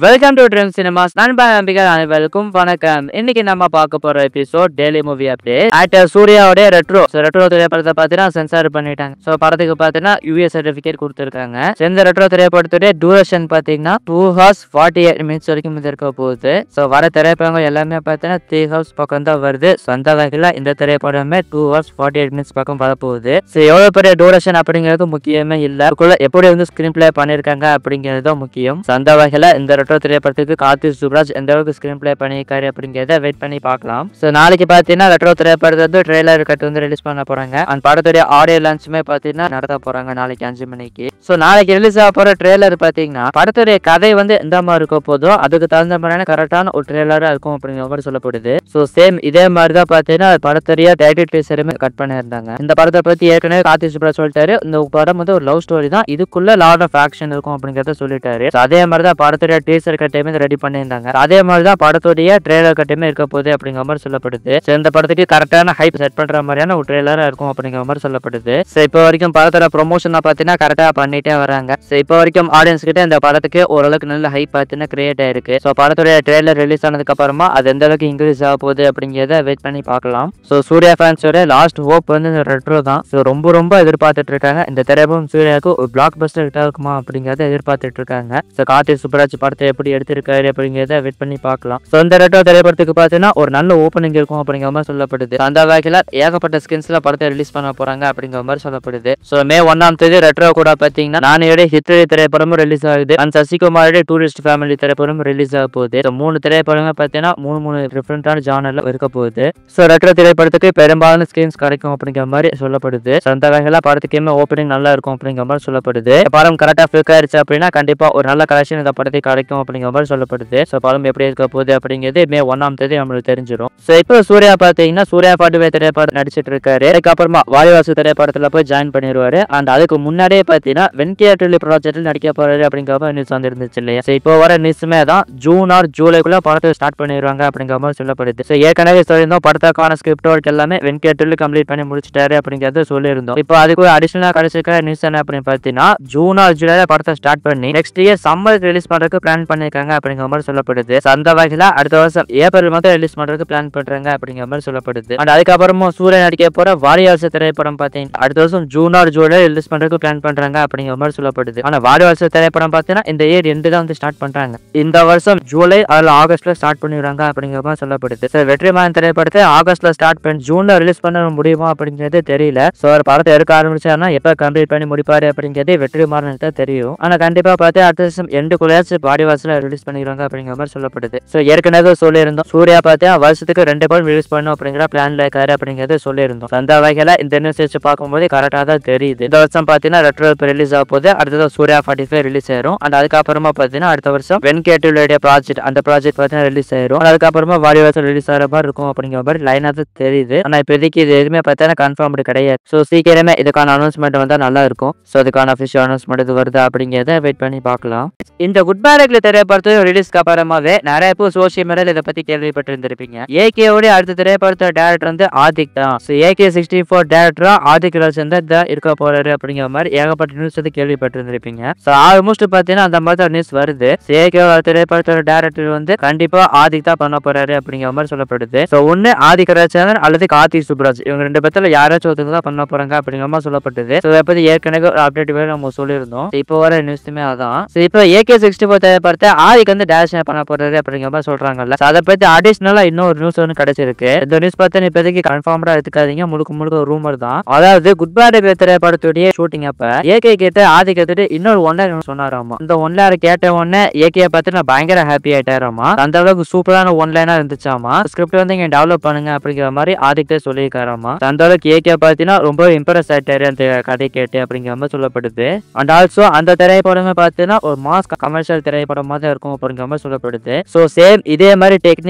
Welcome to dream cinemas. நண்பா நம்பிக்கை அனைவருக்கும் வணக்கம். இன்னைக்கு நம்ம பார்க்க போற episode daily movie update. Actor சூர்யாவோட ரெட்ரோ திரைப்படத்தை பார்த்தீங்கன்னா சென்சார் பண்ணிட்டாங்க. ஸோ படத்துக்கு பார்த்தீங்கன்னா யூஎஸ் சர்டிஃபிகேட் கொடுத்துருக்காங்க. இந்த ரெட்ரோ திரைப்படத்துடைய டூரேஷன் பார்த்தீங்கன்னா 2 hours 48 minutes வரைக்கும் இருக்க போகுது. ஸோ வர திரைப்படங்கள் எல்லாமே பார்த்தீங்கன்னா 3 hours பக்கம் தான் வருது. சொந்த வகையில் இந்த திரைப்படமே 2 hours 48 minutes பக்கம் வரப்போகுது. ஸோ எவ்வளவு பெரிய டூரேஷன் அப்படிங்கிறது முக்கியமே இல்லை, எப்படி வந்து ஸ்கிரீன் பிளே பண்ணியிருக்காங்க அப்படிங்கிறது தான் முக்கியம். சொந்த வகையில் இந்த ரெட்ரோ திரைப்படத்துக்கு கார்த்திக் சுப்ராஜ் எந்த அளவுக்கு ஸ்கிரீன் பிளே பண்ணியிருக்காரு அப்படிங்கிறத வெயிட் பண்ணி பார்க்கலாம். ஸோ நாளைக்கு பார்த்தீங்கன்னா ரெட்ரோ திரைப்படத்தை வந்து ட்ரெய்லர் கட் வந்து ரிலீஸ் பண்ண போறாங்க. அந்த படத்துடைய ஆடியோ லான்ச்சுமே பார்த்தீங்கன்னா நடத்த போறாங்க நாளைக்கு 5 மணிக்கு. ஸோ நாளைக்கு ரிலீஸ் ஆக போற ட்ரெய்லர் பார்த்தீங்கன்னா படத்துடைய கதை வந்து எந்த மாதிரி இருக்க போதோ அதுக்கு தகுந்த மாதிரியான கரெக்டான ஒரு ட்ரெய்லரா இருக்கும் அப்படிங்கிற மாதிரி சொல்லப்படுது. ஸோ சேம் இதே மாதிரி தான் பார்த்தீங்கன்னா படத்துடைய டைட்டில் டீசருமே கட் பண்ணியிருந்தாங்க. இந்த படத்தை பத்தி ஏற்கனவே கார்த்திக் சுப்ராஜ் சொல்லிட்டாரு, இந்த படம் வந்து ஒரு லவ் ஸ்டோரி தான், இதுக்குள்ள லாட் ஆஃப் ஆக்ஷன் இருக்கும் அப்படிங்கறத சொல்லிட்டாரு. அதே மாதிரி தான் படத்துடைய டீசர் கட்டையுமே ரெடி பண்ணியிருந்தாங்க. அதே மாதிரி தான் படத்துடைய ட்ரெய்லர் கட்டையுமே இருக்க போகுது அப்படிங்கிற மாதிரி சொல்லப்படுது. இந்த படத்துக்கு கரெக்டான ஹைப் செட் பண்ற மாதிரியான ஒரு ட்ரெய்லரா இருக்கும் அப்படிங்கிற மாதிரி சொல்லப்படுது. இப்போ வரைக்கும் படத்தோட ப்ரொமோஷன் பார்த்தீங்கன்னா கரெக்டா பண்ணிட்டே வராங்க. இப்போ வரைக்கும் ஆடியன்ஸ் கிட்ட இந்த படத்துக்கு ஓரளவுக்கு நல்ல ஹைப் பார்த்தீங்கன்னா கிரியேட் ஆயிருக்கு. ஸோ படத்துடைய ட்ரெய்லர் ரிலீஸ் ஆனதுக்கு அப்புறமா அது எந்த அளவுக்கு இன்க்ரீஸ் ஆக போகுது அப்படிங்கிறத வெயிட் பண்ணி பார்க்கலாம். ஸோ சூர்யா ஃபேன்ஸோட லாஸ்ட் ஹோப் வந்து இந்த ரெட்ரோ தான். ஸோ ரொம்ப எதிர்பார்த்துட்டு இருக்காங்க. இந்த திரைப்படம் சூர்யாவுக்கு ஒரு பிளாக் பஸ்டர் ஹிட் ஆகுமா அப்படிங்கறத எதிர்பார்த்துட்டு இருக்காங்க. ஸோ கார்த்திக் சுப்ராஜ் படத்தை எப்படி எடுத்திருக்காரு அப்படிங்கிறத வெயிட் பண்ணி பார்க்கலாம். ஸோ இந்த ரெட்ரோ திரைப்படத்துக்கு பார்த்தீங்கன்னா ஒரு நல்ல ஓப்பனிங் இருக்கும் அப்படிங்கிற மாதிரி சொல்லப்படுது. அந்த வகையில் ஏகப்பட்ட ஸ்கின்ஸ்ல படத்தை ரிலீஸ் பண்ண போறாங்க அப்படிங்கிற மாதிரி சொல்லப்படுது. ஸோ May 1 ரெட்ரோ கூட பார்த்தீங்கன்னா நானோட ஹிஸ்டரி திரைப்படமும் ரிலீஸ் ஆகுது. அந்த சசிகுமாரோட டூரிஸ்ட் ஃபேமிலி திரைப்படம் ரிலீஸ் ஆக போகுது. 3 திரைப்படங்கள் பார்த்தீங்கன்னா 3 டிஃபரெண்டான ஜானர்ல இருக்க போகுது. ஸோ ரெட்ரோ திரைப்படத்துக்கு பெரும்பாலான ஸ்கிரீன்ஸ் கிடைக்கும் அப்படிங்கிற மாதிரி சொல்லப்படுது. அந்த வகையில் படத்துக்குமே ஓப்பனிங் நல்லா இருக்கும் அப்படிங்கிற மாதிரி சொல்லப்படுது. படம் கரெக்டாக ஃபிக் ஆயிருச்சு அப்படின்னா கண்டிப்பா ஒரு நல்ல கலெக்ஷன் இந்த படத்துக்கு கிடைக்கும் அப்படிங்கிற மாதிரி சொல்லப்படுது. ஸோ படம் எப்படி இருக்க போகுது அப்படிங்கிறது May 1 நம்மளுக்கு தெரிஞ்சிடும். ஸோ இப்போ சூர்யா பார்த்தீங்கன்னா சூர்யா பாட்டுவே திரைப்படம் நடிச்சிட்டு இருக்காரு. அதுக்கப்புறமா வாலிவாசு திரைப்படத்துல போய் ஜாயின் பண்ணிடுவாரு. அண்ட் அதுக்கு முன்னாடியே பார்த்தீங்கன்னா வென்கேட்லி ப்ராஜெக்ட்ல நடிக்க போறாரு அப்படிங்கிற மாதிரி நியூஸ் வந்து இருந்துச்சு இல்லையா. ஸோ இப்போ வர நியூஸுமே தான் ஜூன் ஆர் ஜூலைக்குள்ள படத்தை ஸ்டார்ட் பண்ணிடுவாங்க அப்படிங்கிற மாதிரி சொல்லப்படுது. ஸோ ஏற்கனவே சொல்லியிருந்தோம் படத்துக்கான ஸ்கிரிப்ட் ஒர்க் எல்லாமே வென்கேட்லி கம்ப்ளீட் பண்ணி முடிச்சிட்டாரு அப்படிங்கிறது சொல்லியிருந்தோம். இப்போ அதுக்கு அடிஷனலா கிடைச்சிருக்க நியூஸ் என்ன அப்படின்னு பார்த்தீங்கன்னா ஜூன் ஆர் ஜூலைல படத்தை ஸ்டார்ட் பண்ணி நெக்ஸ்ட் இயர் சம்மர் ரிலீஸ் பண்றதுக்கு பிளான் பண்ணிருக்காங்க அப்படிங்கிற மாதிரி சொல்லப்படுது. அந்த வகையில அடுத்த வருஷம் ஏப்ரல் மாதம் ரிலீஸ் பண்றதுக்கு பிளான் பண்றாங்க அப்படிங்கிற மாதிரி சொல்லப்படுது. அண்ட் அதுக்கப்புறமா சூர்யா நடிக்க போற வாரியாசு திரைப்படம் பார்த்தீங்கன்னா அடுத்த வருஷம் ஜூன் ஆர் ஜூலை ரிலீஸ் பண்றதுக்கு பிளான் பண்றாங்க அப்படிங்கிற மாதிரி சொல்லப்படுது. ஆனா வாரியாசு திரைப்படம் பார்த்தீங்கன்னா இந்த இயர் எண்டு தான் வந்து ஸ்டார்ட் பண்றாங்க. இந்த வருஷம் ஜூலை அல்லது ஆகஸ்ட்ல ஸ்டார்ட் பண்ணிடுறாங்க அப்படிங்கிற மாதிரி சொல்லப்படுது. சார் வெற்றிமாறன் திரைப்படத்தை ஆகஸ்ட்ல ஸ்டார்ட் பண்ணி ஜூன்ல ரிலீஸ் பண்ண முடியுமா அப்படிங்கிறது தெரியல. ஸோ ஒரு படத்தை எடுக்க ஆரம்பிச்சாருன்னா எப்ப கம்ப்ளீட் பண்ணி முடிப்பாரு அப்படிங்கிறது வெற்றிமாறன் தான் தெரியும். ஆனா கண்டிப்பா பார்த்து அடுத்த வருஷம் எண்டுக்குள்ளாச்சு வாரிவாசல ரிலீஸ் பண்ணிடுறாங்க அப்படிங்கிற மாதிரி சொல்லப்படுது. ஸோ ஏற்கனவே சொல்லியிருந்தோம் சூர்யா பார்த்தா வருஷத்துக்கு 2 படம் ரிலீஸ் பண்ணும் அப்படிங்கிற பிளான்ல இருக்காரு அப்படிங்கிறது சொல்லியிருந்தோம். அந்த வகையில இந்த நியூஸ் வச்சு பார்க்கும்போது கரெக்டா தான் தெரியுது. இந்த வருஷம் பார்த்தீங்கன்னா ரெட்ரோ ரிலீஸ் ஆக போது, அடுத்தது சூர்யா 45 ரிலீஸ் ஆயிரும். அண்ட் அதுக்கப்புறமா பார்த்தீங்கன்னா அடுத்த வருஷம் வென்கேட்லோட ப்ராஜெக்ட் அந்த ப்ராஜெக்ட் பார்த்தீங்கன்னா ரிலீஸ் ஆயிரும். அதுக்கப்புறமா வாரிவாசல் ரிலீஸ் ஆகிற மாதிரி இருக்கும் அப்படிங்கிற மாதிரி லைனா தான் தெரியுது. ஆனா இப்போதைக்கு இது எதுவுமே பார்த்தீங்கன்னா கன்ஃபார்ம் கிடையாது. ஸோ சீக்கிரமே இதுக்கான அனௌன்ஸ்மெண்ட் வந்தா நல்லா இருக்கும். ஸோ அதுக்கான அஃபிஷியல் அனௌன்ஸ்மெண்ட் இது வருது அப்படிங்கிறத வெயிட் பண்ணி பார்க்கலாம். இந்த குட் பை ரெக்ல திரைப்படத்தை ரிலீஸ்க்கு அப்புறமாவே நிறைய பேர் சோசியல் மீடியால இதை பத்தி கேள்விப்பட்டிருந்திருப்பீங்க. ஏகேவோட அடுத்த திரைப்படத்தோட டைரக்டர் வந்து ஆதிக் தான். AK64 டைரக்டரா ஆதிக் ராஜன் தான் இருக்க போறாரு அப்படிங்கிற மாதிரி ஏகப்பட்ட நியூஸ் வந்து கேள்விப்பட்டிருந்திருப்பீங்க. ஸோ ஆல்மோஸ்ட் பார்த்தீங்கன்னா அந்த மாதிரி தான் நியூஸ் வருது. ஏகே திரைப்படத்தோட டைரக்டர் வந்து கண்டிப்பா ஆதிக் தான் பண்ண போறாரு அப்படிங்கிற மாதிரி சொல்லப்படுது. ஸோ ஒன்னு ஆதிக் ராஜன் அல்லது கார்த்திக் சுப்ராஜ் இவங்க 2 பேர்த்துல யாராச்சும் ஒருத்தங்க தான் பண்ண போறாங்க அப்படிங்கிற மாதிரி சொல்லப்பட்டது. ஸோ இதை பத்தி ஏற்கனவே ஒரு அப்டேட் வேற நம்ம சொல்லியிருந்தோம். இப்போ வர நியூஸுமே அதான். இப்போ AK64 திரைப்படத்தை ஆதிக் வந்து டைரக்ஷன் பண்ண போறாரு அப்படிங்கிற மாதிரி சொல்றாங்கல்ல. அதை பத்தி அடிஷனலா இன்னொரு நியூஸ் ஒன்று கிடைச்சிருக்கு. இந்த நியூஸ் பார்த்து இப்போதைக்கு கன்ஃபார்ம்டா எடுத்துக்காதீங்க, முழுக்க ஒரு ரூமர் தான். அதாவது குட் பை ரெக்ல திரைப்படத்துடைய ஷூட்டிங் அப்ப ஏகே கிட்ட ஆதிக் கிட்ட இன்னொரு ஒன்லைன் சொன்னாராமா. இந்த ஒன்லைன் கேட்ட உடனே ஏகே பார்த்து நான் பயங்கர ஹாப்பி ஆயிட்டாராமா. அந்த அளவுக்கு சூப்பரான ஒன்லைனா இருந்துச்சாமா. ஸ்கிரிப்ட் வந்து இங்க டெவலப் பண்ணுங்க அப்படிங்கிற மாதிரி ஆதிக் சொல்லியிருக்காராமா. அந்த அளவுக்கு ஏகே பார்த்தீங்கன்னா ரொம்ப இம்ப்ரெஸ் ஆயிட்டாரு அந்த கதை கேட்டு அப்படிங்கிற மாதிரி சொல்லப்படுது. அண்ட் ஆல்சோ அந்த திரைப்படமே பார்த்தீங்கன்னா ஒரு மாஸ் கமர்ஷியல் திரைப்படம் படமா தான் இருக்கும் அப்படிங்கிற மாதிரி சொல்லப்படுது. ஸோ சேம் இதே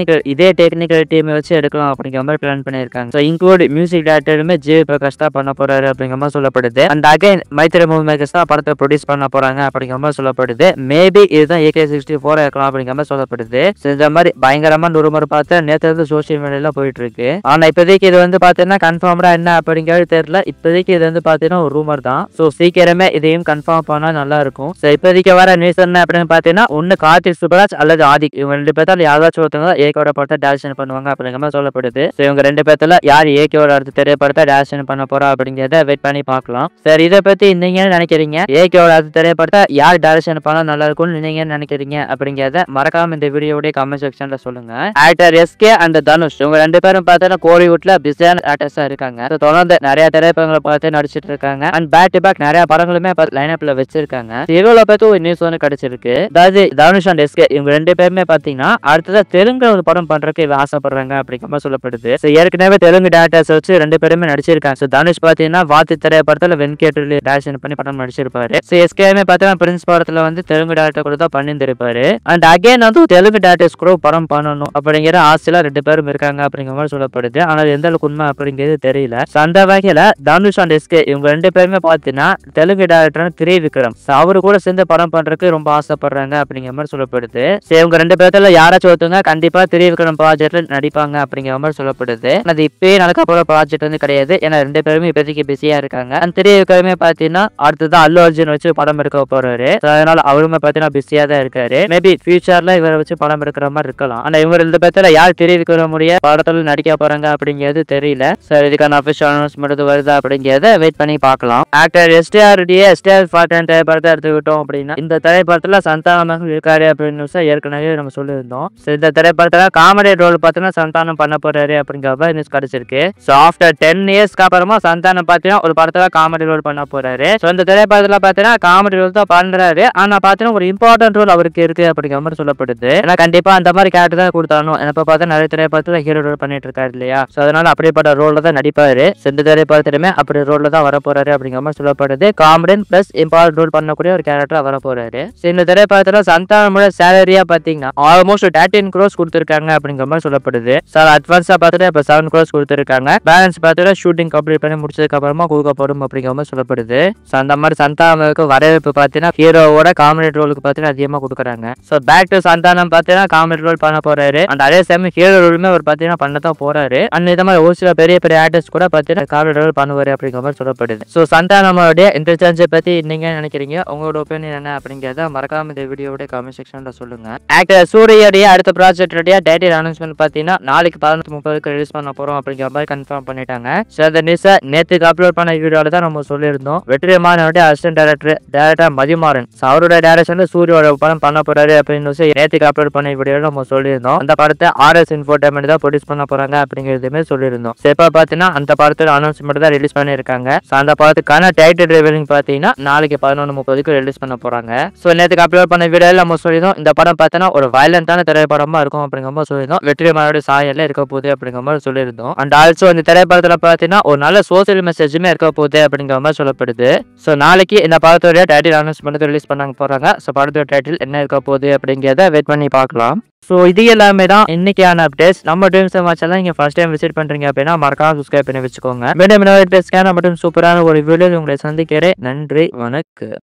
டெக்னிக்கல் டீமை வச்சு எடுக்கலாம் அப்படிங்கிற மாதிரி பிளான் பண்ணியிருக்காங்க. ஸோ இன்க்ளூட் மியூசிக் டைரக்டருமே ஜி பிரகாஷ் தான் பண்ண போறாரு அப்படிங்கிற மாதிரி சொல்லப்படுது. And again Mythri movie makers தான் படத்தை ப்ரொடியூஸ் பண்ண போறாங்க அப்படிங்கிற மாதிரி சொல்லப்படுது. மேபி இதுதான் AK-64 இருக்கலாம் அப்படிங்கிற மாதிரி சொல்லப்படுது. இந்த மாதிரி பயங்கரமான ரூமர் பார்த்து நேற்று சோசியல் மீடியால போயிட்டு இருக்கு. ஆனா இப்போதைக்கு இது வந்து பாத்தீங்கன்னா கன்ஃபார்ம்டா என்ன அப்படிங்கிறது தெரியல. இப்போதைக்கு இது வந்து பாத்தீங்கன்னா ஒரு ரூமர் தான். ஸோ சீக்கிரமே இதையும் கன்ஃபார்ம் பண்ணா நல்லா இருக்கும். ஸோ இப்போதைக்கு வர நியூஸ் என்ன அப்படின்னு பாத்தீங்கன்னா ஒன்னு கார்த்திக் சுப்ராஜ் அல்லது ஆதிக் இவங்க 2 பேர்த்தால யாராச்சும் ஒருத்தவங்க ஏகோட படத்தை டைரக்ஷன் பண்ணுவாங்க அப்படிங்கிற மாதிரி சொல்லப்படுது. ஸோ இவங்க 2 பேர்த்துல யார் ஏகோட அடுத்த திரைப்படத்தை டைரக்ஷன் பண்ண போறா அப்படிங்கிறத வெயிட் பண்ணி பார்க்கலாம். சரி, இதை பத்தி நீங்க என்ன நினைக்கிறீங்க? ஏகோட அடுத்த திரைப்படத்தை யார் டைரக்ஷன் பண்ணா நல்லா இருக்கும்னு நீங்க என்ன நினைக்கிறீங்க அப்படிங்கிறத மறக்காம இந்த வீடியோட கமெண்ட் செக்ஷன்ல சொல்லுங்க. ஆக்டர் SK அண்ட் தனுஷ் இவங்க 2 பேரும் பார்த்தா கோலிவுட்ல பிஸியான ஆக்டர்ஸா இருக்காங்க. தொடர்ந்து நிறைய திரைப்படங்களை பார்த்து நடிச்சிட்டு இருக்காங்க. அண்ட் பேக் டு பேக் நிறைய படங்களுமே லைனப்ல வச்சிருக்காங்க. இவங்கள பத்தி ஒரு நியூஸ் ஒன்று கிடைச்சிருக்கு. அதாவது தனுஷ் அண்ட் SK இவங்க 2 பேருமே பாத்தீங்கன்னா அடுத்ததா தெலுங்கு ஒரு படம் பண்றதுக்கு ஆசைப்படுறாங்க அப்படிங்கிற மாதிரி சொல்லப்படுது. ஏற்கனவே தெலுங்கு டேரக்டர்ஸ் வச்சு 2 பேருமே நடிச்சிருக்காங்க. தனுஷ் பாத்தீங்கன்னா வாத்தி திரைப்படத்துல வெங்கடேஷ் டைரக்ஷன் பண்ணி படம் நடிச்சிருப்பாரு. SKமே பாத்தீங்கன்னா பிரின்ஸ் படத்துல வந்து தெலுங்கு டேரக்டர் கூட தான் பண்ணியிருந்திருப்பாரு. அண்ட் அகைன் வந்து தெலுங்கு டேரக்டர்ஸ் கூட படம் பண்ணணும் அப்படிங்கிற ஆசையில 2 பேரும் இருக்காங்க அப்படிங்கிற மாதிரி சொல்லப்படுது. ஆனால் எந்த அளவுக்கு உண்மை அப்படிங்கிறது தெரியல. அந்த வகையில தனுஷ் அண்ட் SK இவங்க 2 பேருமே பாத்தீங்கன்னா தெலுங்கு டேரக்டர் திரிவிக்ரம் அவரு கூட சேர்ந்து படம் பண்றதுக்கு ரொம்ப ஆசைப்படுறாங்க அப்படிங்கிற மாதிரி சொல்லப்படுது. இவங்க 2 பேர்த்துல யாராச்சும் ஒருத்தவங்க கண்டிப்பா திரிவிக்ரம் ப்ராஜெக்ட்ல நடிப்பாங்க அப்படிங்கிற மாதிரி சொல்லப்படுது. அது இப்பயே நடக்க போற ப்ராஜெக்ட் வந்து கிடையாது. ஏன்னா 2 பேருமே இப்போதைக்கு பிஸியா இருக்காங்க. அந்த திரிவிக்ரமே பாத்தீங்கன்னா அடுத்ததான் அல்லு அர்ஜுன் வச்சு படம் எடுக்க போறாரு. அதனால அவருமே பாத்தீங்கன்னா பிஸியா தான் இருக்காரு. மேபி ஃபியூச்சர்ல இவரை வச்சு படம் எடுக்கிற மாதிரி இருக்கலாம். ஆனா இவங்க 2 பேர்த்துல யார் திரிவிக்ரம் முடிய படத்துல நடிக்க போறாங்க அப்படிங்கிறது தெரியல. சார் இதுக்கான அபிஷியல் அனௌன்ஸ்மெண்ட் வருதா அப்படிங்கிறத வெயிட் பண்ணி பார்க்கலாம். ஆக்டர் STR ஃபார்டன் திரைப்படத்தை எடுத்துக்கிட்டோம் அப்படின்னா இந்த திரைப்படத்துல சந்தானம் இருக்காரு அப்படின்னு ஏற்கனவே நம்ம சொல்லியிருந்தோம். இந்த திரைப்படத்துல காமெடி ரோல் பார்த்தீங்கன்னா சந்தானம் பண்ண போறாரு அப்படிங்கிற நியூஸ் கிடைச்சிருக்கு. ஸோ ஆஃப்டர் 10 இயர்ஸ்க்கு அப்புறமா சந்தானம் பார்த்தீங்கன்னா ஒரு படத்துல காமெடி ரோல் பண்ண போறாரு. ஸோ இந்த திரைப்படத்துல பார்த்தீங்கன்னா காமெடி ரோல் தான் பண்றாரு. ஆனா பார்த்தீங்கன்னா ஒரு இம்பார்ட்டன்ட் ரோல் அவருக்கு இருக்கு அப்படிங்கிற மாதிரி சொல்லப்படுது. ஏன்னா கண்டிப்பா அந்த மாதிரி கேரக்டர் தான் கொடுத்தாலும் இப்ப பார்த்தா நிறைய திரைப்படத்துல ஹீரோ ரோல் பண்ணிட்டு இருக்காரு இல்லையா? ஸோ அதனால அப்படிப்பட்ட ரோல்ல தான் நடிப்பாரு. இந்த திரைப்படத்திலுமே அப்படி ரோல்ல தான் வர போறாரு அப்படிங்கிற மாதிரி சொல்லப்படுது. காமெடியன் பிளஸ் இம்பார்ட்டன்ட் ரோல் பண்ணக்கூடிய ஒரு கேரக்டர் வர போறாரு. இந்த திரைப்படத்துல சந்தானமோட சேலரியா பாத்தீங்கன்னா ஆல்மோஸ்ட் 13 crores கொடுத்திருக்காங்க அப்படிங்கிற மாதிரி சொல்லப்படுது. சார் அட்வான்ஸா பார்த்துட்டு இப்ப 7 crores கொடுத்திருக்காங்க. பேலன்ஸ் பார்த்துட்டு ஷூட்டிங் கம்ப்ளீட் பண்ணி முடிச்சதுக்கு அப்புறமா கொடுக்கப்படும் அப்படிங்கிற மாதிரி சொல்லப்படுது. ஸோ அந்த மாதிரி சந்தானமுக்கு வரவேற்பு பார்த்தீங்கன்னா ஹீரோவோட காமெடி ரோலுக்கு பார்த்தீங்கன்னா அதிகமாக கொடுக்குறாங்க. ஸோ பேக் டு சந்தானம் பார்த்தீங்கன்னா காமெடி ரோல் பண்ண போறாரு. அண்ட் அதே சமயம் ஹீரோ ரோலுமே அவர் பார்த்தீங்கன்னா பண்ணதான் போறாரு. அண்ட் இந்த மாதிரி ஒரு சில பெரிய பெரிய ஆர்டிஸ்ட் கூட பார்த்தீங்கன்னா காமெடி ரோல் பண்ணுவாரு அப்படிங்கிற மாதிரி சொல்லப்படுது. ஸோ சந்தானமோடைய இன்டெலிஜென்ஸை பத்தி நீங்க நினைக்கிறீங்க? உங்களோட ஒப்பீனியன் என்ன அப்படிங்கிறத மறக்காம இந்த வீடியோட கமெண்ட் செக்ஷன்ல சொல்லுங்க. ஆக்டர் சூரியோடைய அடுத்த ப்ராஜெக்டோடைய டைட்டில் அனௌன்ஸ்மெண்ட் பார்த்தீங்கன்னா நாளைக்கு 11:30 ரிலீஸ் பண்ண போறோம் அப்படிங்கிற மாதிரி கன்ஃபார்ம் பண்ணிட்டாங்க. ஸோ அந்த நியூஸை நேற்றுக்கு அப்லோட் பண்ண வீடியோல தான் நம்ம சொல்லியிருந்தோம். வெற்றிமாறனுடைய அசிஸ்டன்ட் டைரக்டர் மதிமாறன் அவருடைய டைரக்ஷன்ல சூரியோட படம் பண்ண போறாரு அப்படின்னு நேற்றுக்கு அப்லோட் பண்ண வீடியோல நம்ம சொல்லியிருந்தோம். அந்த படத்தை RS இன்ஃபோடெயின்மென்ட் தான் ப்ரொடியூஸ் பண்ண போறாங்க அப்படிங்கிறதுமே சொல்லியிருந்தோம். இப்போ பார்த்தீங்கன்னா அந்த படத்தோட அனௌன்ஸ்மெண்ட் தான் ரிலீஸ் பண்ணியிருக்காங்க. அந்த படத்துக்கான டைட்டில் ரிவீலிங் பார்த்தீங்கன்னா நாளைக்கு 11:30 ரிலீஸ் பண்ண போறாங்க. ஸோ நேற்றுக்கு அப்லோட் பண்ண வீடியோல நம்ம சொல்லியிருந்தோம் இந்த படம் பார்த்தீங்கன்னா ஒரு வயலண்டான திரைப்படமா இருக்கும் அப்படிங்கிற மாதிரி சொல்லியிருந்தோம். வெற்றிமாறனுடைய சாயல்ல இருக்க போகுது அப்படிங்கிற மாதிரி சொல்லியிருந்தோம். அண்ட் ஆல்சோ இந்த திரைப்படத்துல பார்த்தீங்கன்னா ஒரு நல்ல சோசியல் மெசேஜுமே இருக்க போகுது அப்படிங்கிற மாதிரி சொல்லப்படுது. ஸோ நாளைக்கு இந்த படத்தோட டைட்டில் அனௌன்ஸ்மெண்ட் ரிலீஸ் பண்ண போறாங்க. ஸோ படத்தோட டைட்டில் என்ன இருக்க போகுது அப்படிங்கிறத வெயிட் பண்ணி பார்க்கலாம். ஸோ இது எல்லாமே தான் இன்னைக்கான அப்டேட்ஸ். நம்ம ட்ரீம்ஸ் சேனல் நீங்க ஃபர்ஸ்ட் டைம் விசிட் பண்றீங்க அப்படின்னா மறக்காம சப்ஸ்கிரைப் பண்ணி வச்சுக்கோங்க. மீண்டும் இன்னொரு சூப்பரான ஒரு வீடியோ உங்களை சந்திக்கிறேன். நன்றி, வணக்கம்.